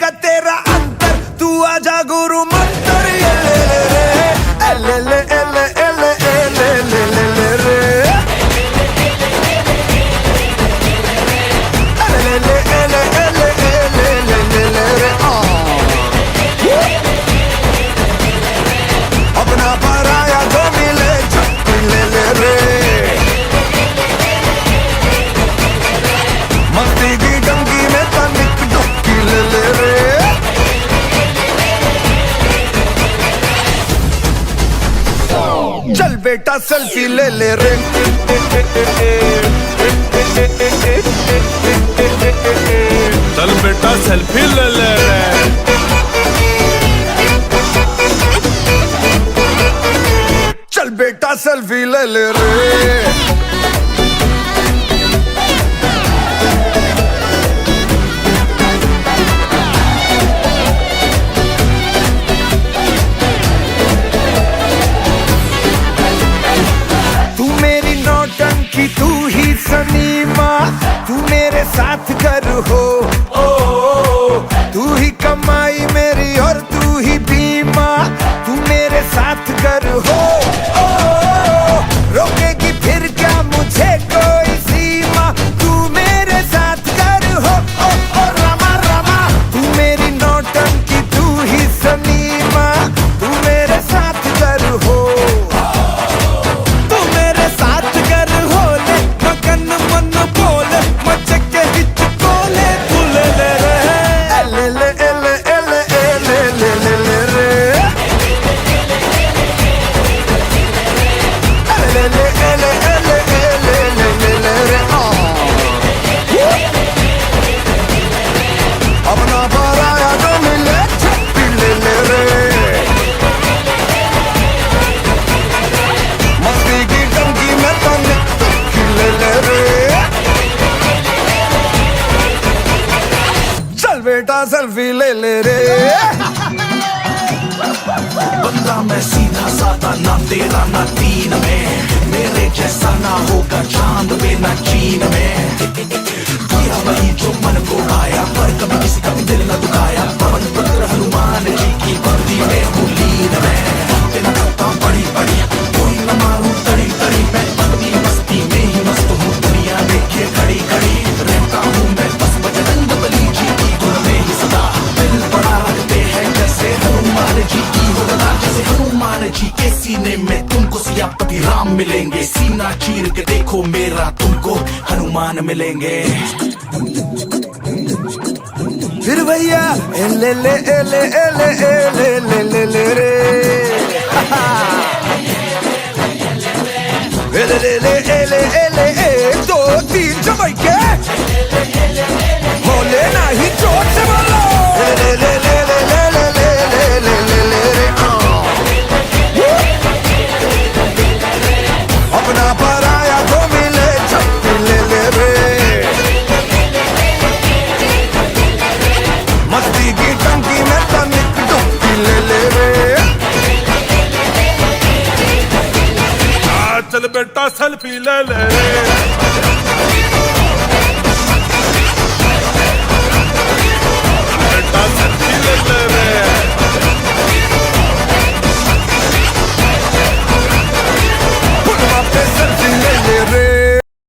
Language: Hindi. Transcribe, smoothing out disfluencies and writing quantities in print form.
जाएगा तेरा अंतर, तू आजा गुरु मंत्र ये ले रे, ले ले ले ले ले ले ले रे, ले ले ले ले ले ले रे। अपना पराया जो मिले ले ले रे, मस्ती की डंकी में तनिक डुबकी ले ले रे। चल बेटा सेल्फी ले ले रे, चल बेटा सेल्फी ले ले रे, चल बेटा सेल्फी ले ले रे। तू मेरी नौटंकी, तू ही सनीमा, तू मेरे साथ कर हो, तू ही कमाई मेरी और तू ही बीमा, तू मेरे साथ कर हो, रोकेगी फिर क्या मुझे कोई सीमा, तू मेरे साथ कर हो, रमा रमा। तू मेरी नौटंकी, तू ही सनीमा, तू मेरे साथ कर हो, तू मेरे साथ कर हो, ले मगन मन बोले मचके हिच कोले, तू ले ले रे, ले ले ले ले ले ले ले रे, ले ले ले ले ले रे। अपना पराया जो मिले ले ले रे, मस्ती की टंकी में तनिक डुबकी ले ले रे। चल बेटा सेल्फी ले ले रे, बंदा मैं सीधा साधा, ना तेरा ना तीन में, मेरे जैसा ना होगा चांद पे ना चीन में। किया वही जो मन को आया, पर कभी किसी का भी दिल न दुखाया, पवन पुत्र हनुमान जी की वर्दी में हूँ लीन में। तेरा करता बड़ी बड़ी, कोई न मारूं तड़ी तड़ी, मैं अपनी मस्ती में ही मस्त हूँ, दुनिया देखे खड़ी खड़ी, रहता हूँ मैं बस बजरंग बली जी की धुन में ही सदा। दिल बड़ा रखते हैं जैसे हनुमान जी की होगा, जैसे हनुमान जी के सीने में तुमको सियापति राम मिलेंगे, सीना चीर के देखो मेरा तुमको हनुमान मिलेंगे। फिर भैया ले ले ले ले ले ले ले ले रे, ले ले ले ले ले 2 3 जमाइके बोले नहीं जोर से बोलो, ले ले ले ले ले ले ले ले रे। अपना पराया जो मिले झपकी ले ले रे, मस्ती की टंकी में तनिक डुबकी ले ले रे। चल बेटा सेल्फी ले ले